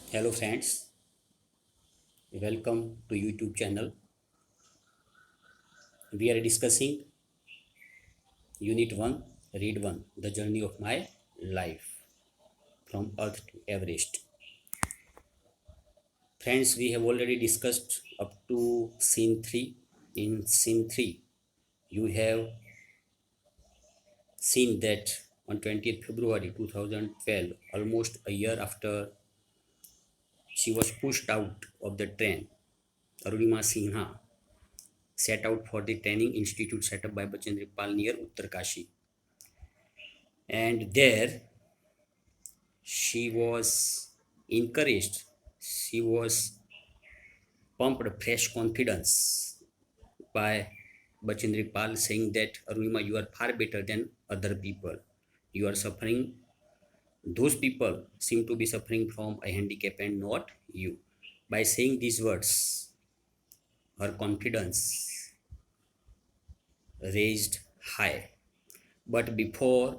Hello friends, welcome to YouTube channel. We are discussing Unit 1, Read 1, The Journey of My Life from Earth to Everest. Friends, we have already discussed up to Scene 3. In Scene 3, you have seen that on 20th February 2012, almost a year after she was pushed out of the train, Arunima Sinha set out for the training institute set up by Bachendri Pal near Uttarkashi. And there she was encouraged, she was pumped fresh confidence by Bachendri Pal saying that Arunima, you are far better than other people. You are suffering, those people seem to be suffering from a handicap and not you. By saying these words, her confidence raised high. But before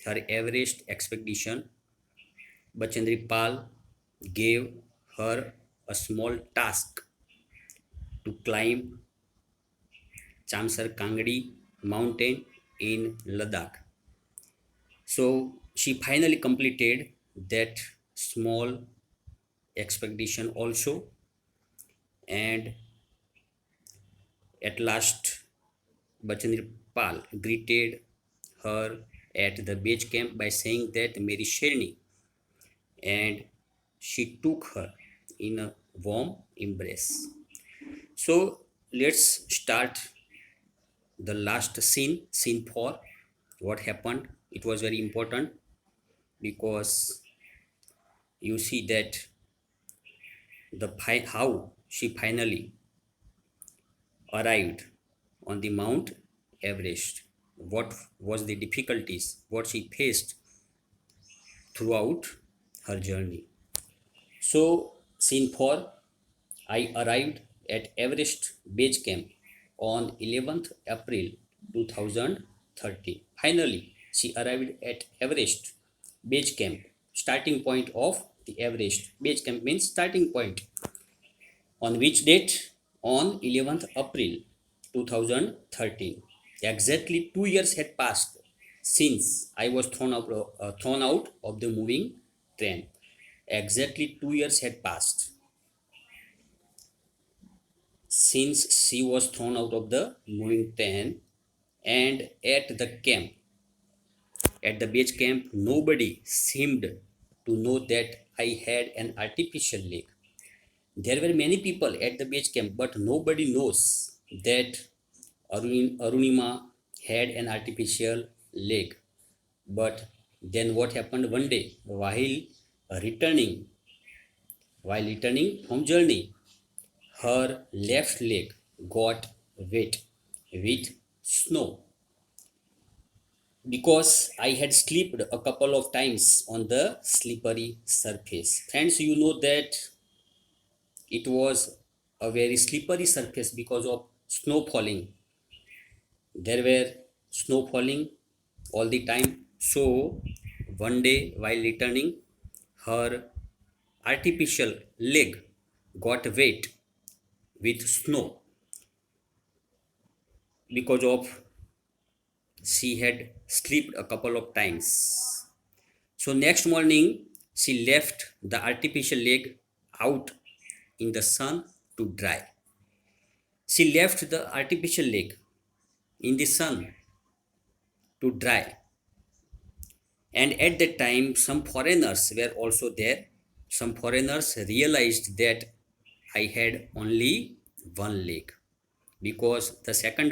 her Everest expedition, Bachendri Pal gave her a small task to climb Chamsar Kangdi mountain in Ladakh. So she finally completed that small expedition also, and at last Bachendri Pal greeted her at the base camp by saying that Mary Sherni, and she took her in a warm embrace. So let's start the last scene, scene 4. What happened? It was very important because you see that how she finally arrived on the Mount Everest. What was the difficulties? What she faced throughout her journey. So scene 4, I arrived at Everest Base Camp on 11th April 2013. Finally, she arrived at Everest Base Camp, starting point of the Everest. Base Camp means starting point. On which date? On 11th April 2013. Exactly 2 years had passed since I was thrown out of the moving train. Exactly 2 years had passed since she was thrown out of the moving train, and at the base camp, nobody seemed to know that I had an artificial leg. There were many people at the base camp, but nobody knows that Arunima had an artificial leg. But then what happened one day returning, while returning from journey, her left leg got wet with snow because I had slipped a couple of times on the slippery surface. Friends, you know that it was a very slippery surface because of snow falling. There were snow falling all the time. So one day while returning, her artificial leg got wet with snow because of she had slipped a couple of times. So next morning, she left the artificial leg out in the sun to dry. She left the artificial leg in the sun to dry. And at that time, some foreigners were also there. Some foreigners realized that I had only one leg because the second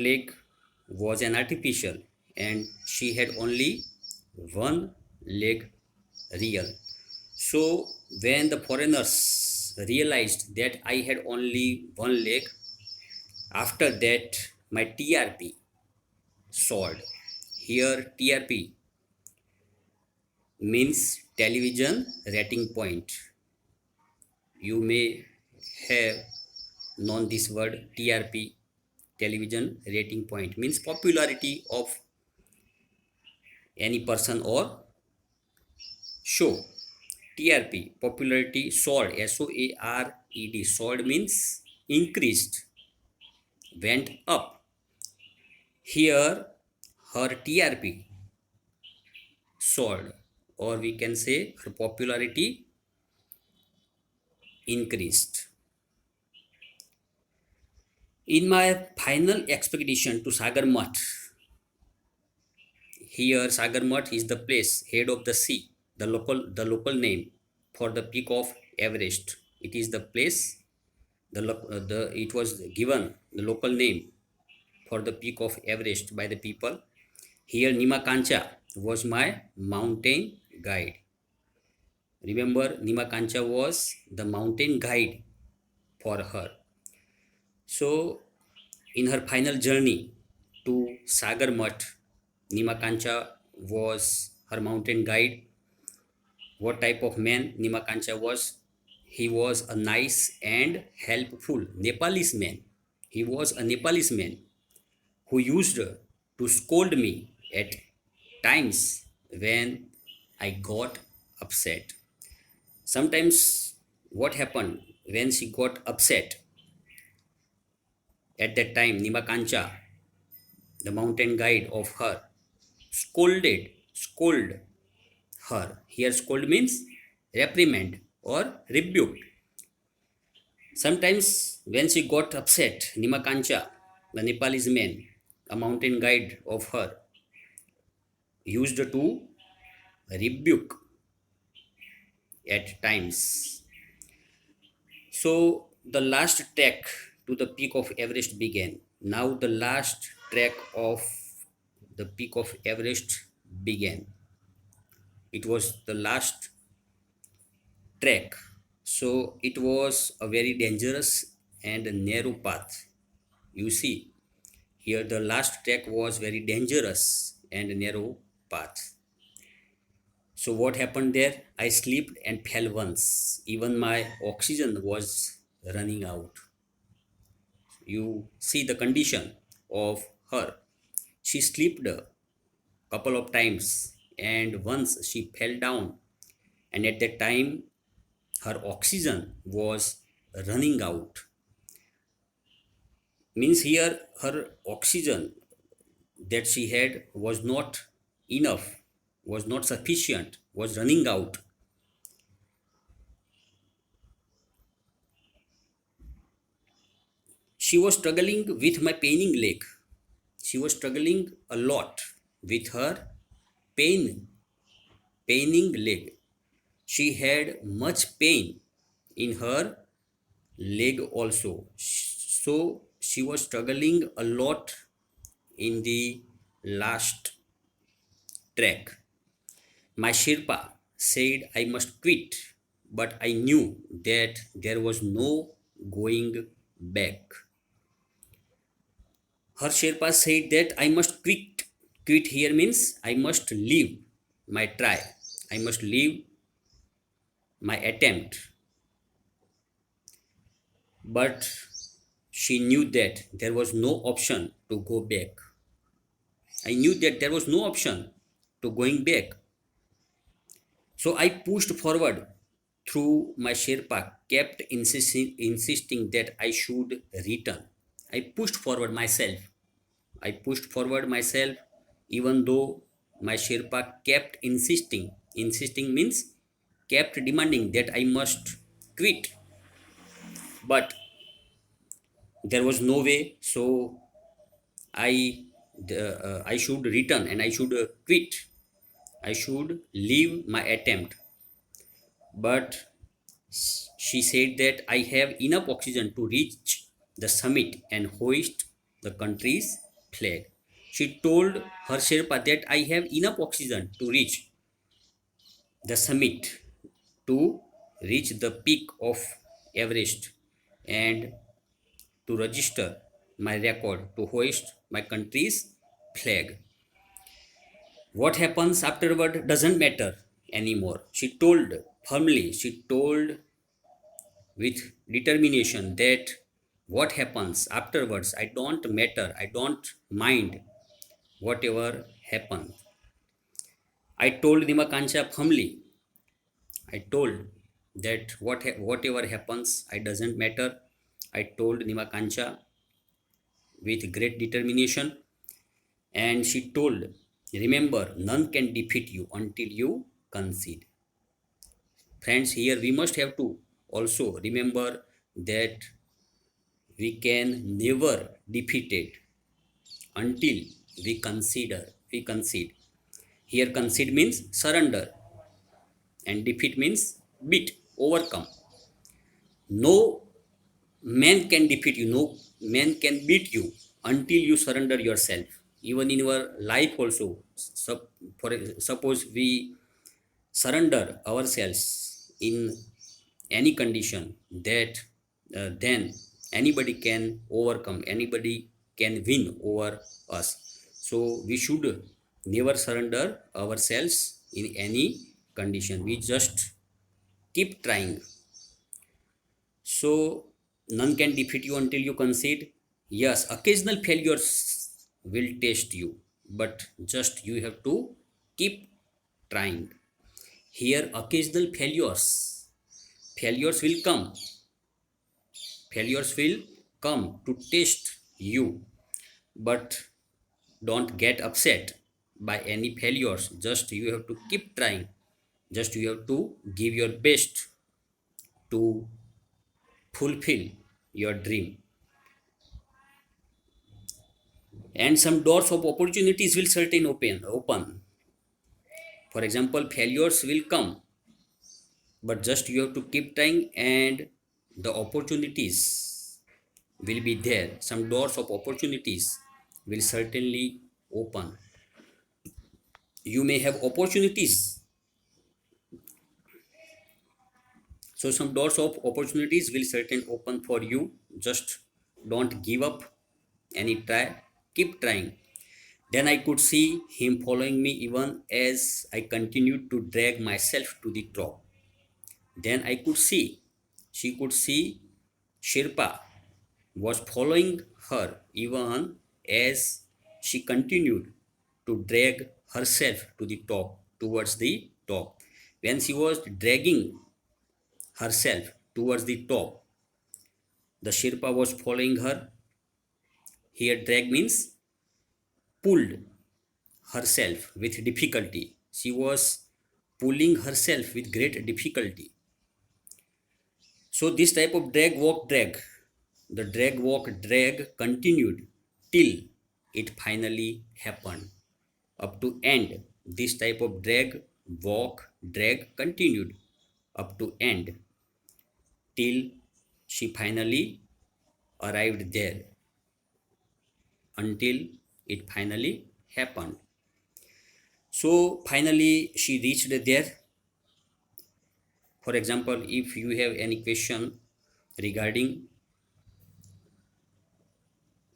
leg was an artificial, and she had only one leg real. So when the foreigners realized that I had only one leg, after that my TRP soared. Here TRP means television rating point. You may have known this word. TRP, television rating point, means popularity of any person or show. TRP, popularity, soared, SOARED, soared means increased, went up. Here her TRP soared, or we can say her popularity increased. In my final expedition to Sagarmat, here Sagarmat is the place, head of the sea, the local name for the peak of Everest. It is the place, it was given the local name for the peak of Everest by the people. Here Nimakancha was my mountain guide. Remember, Nimakancha was the mountain guide for her. So, in her final journey to Sagarmat, Nimakancha was her mountain guide. What type of man Nimakancha was? He was a nice and helpful Nepalese man. He was a Nepalese man who used to scold me at times when I got upset. Sometimes, what happened when she got upset? At that time, Nimakancha, the mountain guide of her, scold her. Here, scold means reprimand or rebuke. Sometimes, when she got upset, Nimakancha, the Nepalese man, a mountain guide of her, used to rebuke at times. So, the last trek to the peak of Everest began. Now, the last trek of the peak of Everest began. It was the last trek. So, it was a very dangerous and narrow path. You see, here the last trek was very dangerous and narrow path. So, what happened there? I slipped and fell once. Even my oxygen was running out. You see the condition of her. She slipped a couple of times and once she fell down, and at that time her oxygen was running out. Means here her oxygen that she had was not enough, was not sufficient, was running out. She was struggling with my paining leg. She was struggling a lot with her paining leg. She had much pain in her leg also. So she was struggling a lot in the last trek. My Sherpa said I must quit, but I knew that there was no going back. Her Sherpa said that I must quit. Quit here means I must leave my try. I must leave my attempt. But she knew that there was no option to go back. I knew that there was no option to going back. So I pushed forward through my Sherpa, kept insisting that I should return. I pushed forward myself. I pushed forward myself even though my Sherpa kept insisting. Insisting means kept demanding that I must quit. But there was no way, so I should return and I should quit. I should leave my attempt. But she said that I have enough oxygen to reach the summit and hoist the country's flag. She told her Sherpa that I have enough oxygen to reach the summit, to reach the peak of Everest, and to register my record, to hoist my country's flag. What happens afterward doesn't matter anymore. She told firmly, she told with determination that what happens afterwards, I don't matter, I don't mind whatever happens. I told Nimakancha firmly I told that whatever happens, it doesn't matter. I told Nimakancha with great determination, and she told, remember, none can defeat you until you concede. Friends, here we must have to also remember that we can never defeat it until we concede. Here concede means surrender, and defeat means beat, overcome. No man can defeat you, no man can beat you until you surrender yourself. Even in your life also, suppose we surrender ourselves in any condition, that then anybody can overcome, anybody can win over us. So we should never surrender ourselves in any condition. We just keep trying. So none can defeat you until you concede. Yes, occasional failures will test you, but just you have to keep trying. Here, occasional failures will come. Failures will come to test you, but don't get upset by any failures. Just you have to keep trying. Just you have to give your best to fulfill your dream. And some doors of opportunities will certainly open. For example, failures will come, but just you have to keep trying, and the opportunities will be there. Some doors of opportunities will certainly open. You may have opportunities. So some doors of opportunities will certainly open for you. Just don't give up any try. Keep trying. Then I could see him following me even as I continued to drag myself to the top. Then I could see, she could see Shirpa was following her even as she continued to drag herself to the top, towards the top. When she was dragging herself towards the top, the Shirpa was following her. Here, drag means pulled herself with difficulty. She was pulling herself with great difficulty. So this type of drag, walk, drag, the drag, walk, drag continued till it finally happened. Up to end, this type of drag, walk, drag continued up to end till she finally arrived there, until it finally happened. So finally she reached there. For example, if you have any question regarding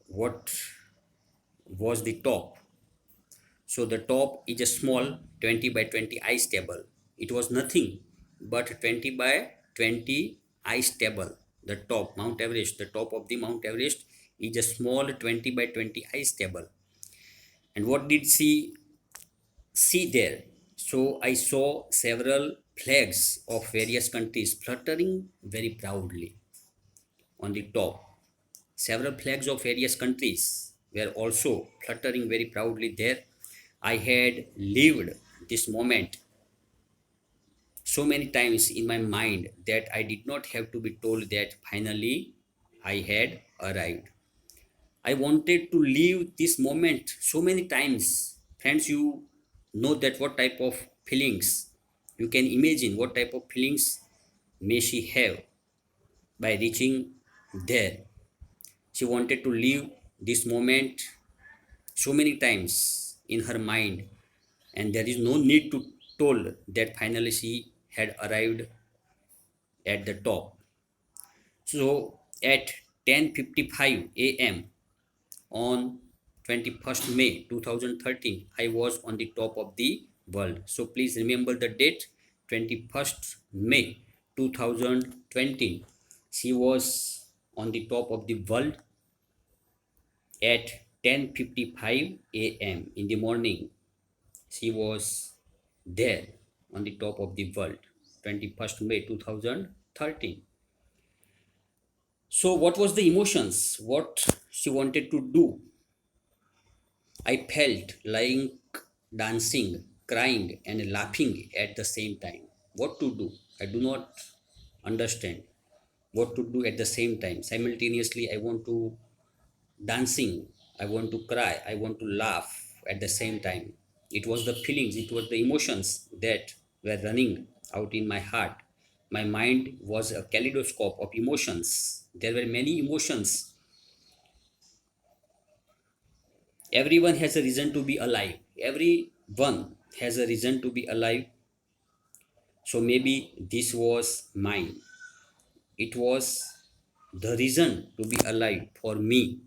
what was the top, so the top is a small 20 by 20 ice table. It was nothing but 20 by 20 ice table. The top, Mount Everest, the top of the Mount Everest is a small 20 by 20 ice table. And what did she see there? So I saw several flags of various countries fluttering very proudly on the top. Several flags of various countries were also fluttering very proudly there. I had lived this moment so many times in my mind that I did not have to be told that finally I had arrived. I wanted to live this moment so many times. Friends, you know that what type of feelings, you can imagine what type of feelings may she have by reaching there. She wanted to live this moment so many times in her mind, and there is no need to told that finally she had arrived at the top. So at 10:55 a.m. on 21st May 2013, I was on the top of the world. So please remember the date, 21st May 2020. She was on the top of the world at 10:55 a.m. in the morning. She was there on the top of the world. 21st May 2013. So what was the emotions? What she wanted to do? I felt like dancing, crying, and laughing at the same time. What to do? I do not understand what to do at the same time. Simultaneously, I want to dancing, I want to cry, I want to laugh at the same time. It was the feelings, it was the emotions that were running out in my heart. My mind was a kaleidoscope of emotions. There were many emotions. Everyone has a reason to be alive. Everyone has a reason to be alive. So maybe this was mine. It was the reason to be alive for me.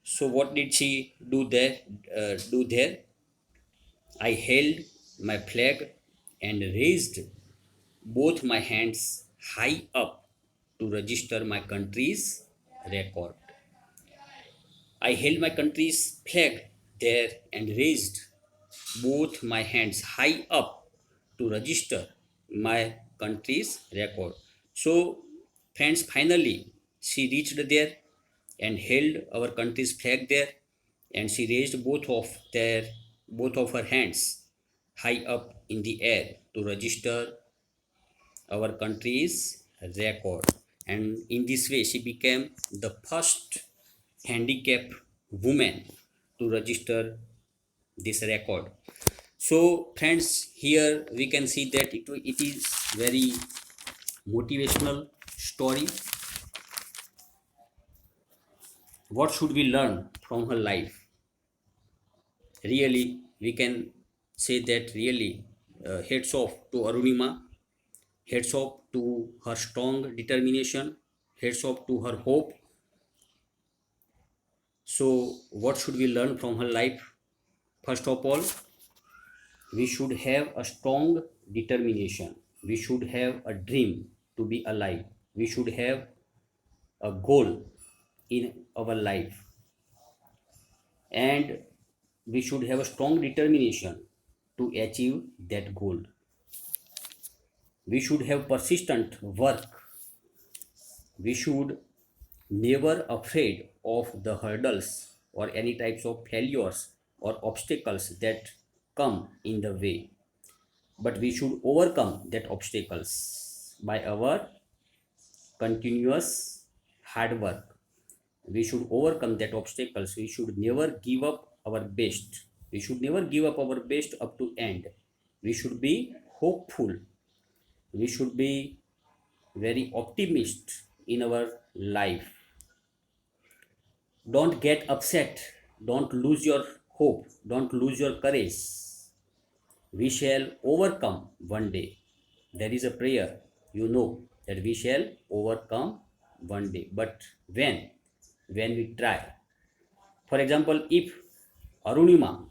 So what did she do there? Do there? I held my flag and raised both my hands high up to register my country's record. I held my country's flag there and raised both my hands high up to register my country's record. So, friends, finally, she reached there and held our country's flag there, and she raised both of her hands high up in the air to register our country's record. And in this way, she became the first handicapped woman to register this record. So friends, here we can see that it is very motivational story. What should we learn from her life? Really, we can say that really heads off to Arunima, heads off to her strong determination, heads off to her hope. So what should we learn from her life? First of all, we should have a strong determination. We should have a dream to be alive. We should have a goal in our life, and we should have a strong determination to achieve that goal. We should have persistent work. We should never afraid of the hurdles or any types of failures or obstacles that come in the way, but we should overcome that obstacles by our continuous hard work. We should overcome that obstacles. We should never give up our best. We should never give up our best up to end. We should be hopeful. We should be very optimist in our life. Don't get upset. Don't lose your hope. Don't lose your courage. We shall overcome one day. There is a prayer, you know, that we shall overcome one day. But when we try. For example, if Arunima,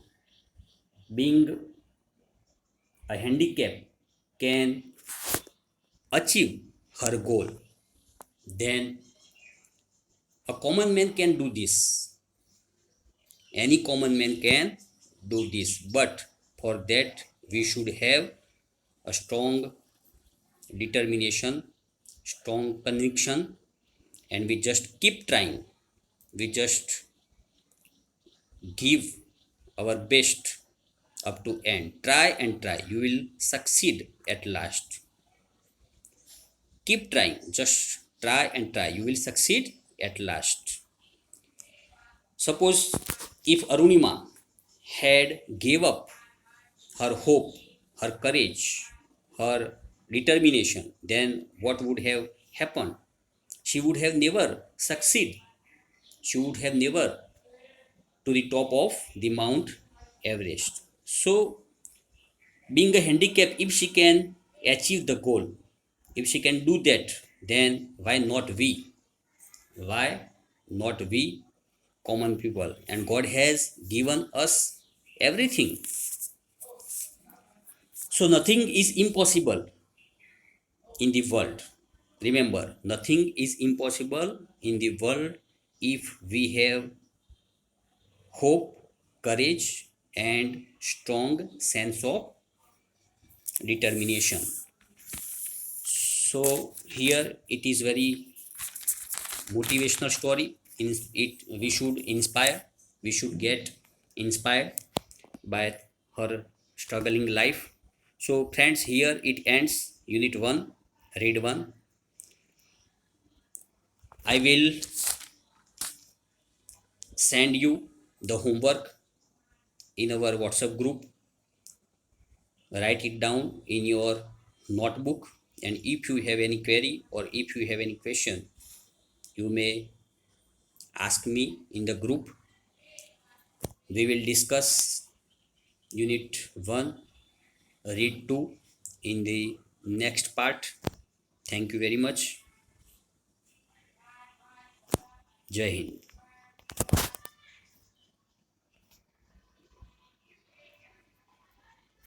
being a handicap, can achieve her goal, then a common man can do this. Any common man can do this, but for that we should have a strong determination, strong conviction, and we just keep trying. We just give our best up to end. Try and try. You will succeed at last. Keep trying. Just try and try. You will succeed at last. Suppose if Arunima had gave up her hope, her courage, her determination, then what would have happened? She would have never succeed. She would have never to the top of the Mount Everest. So, being a handicap, if she can achieve the goal, if she can do that, then why not we? Why not we, common people? And God has given us everything. So, nothing is impossible in the world. Remember, nothing is impossible in the world if we have hope, courage, and strong sense of determination. So here it is very motivational story. In it, we should inspire. We should get inspired by her struggling life. So friends, here it ends. Unit 1, read 1. I will send you the homework in our WhatsApp group. Write it down in your notebook, and if you have any query or if you have any question, you may ask me in the group. We will discuss unit 1, read 2 in the next part. Thank you very much. Jai Hind.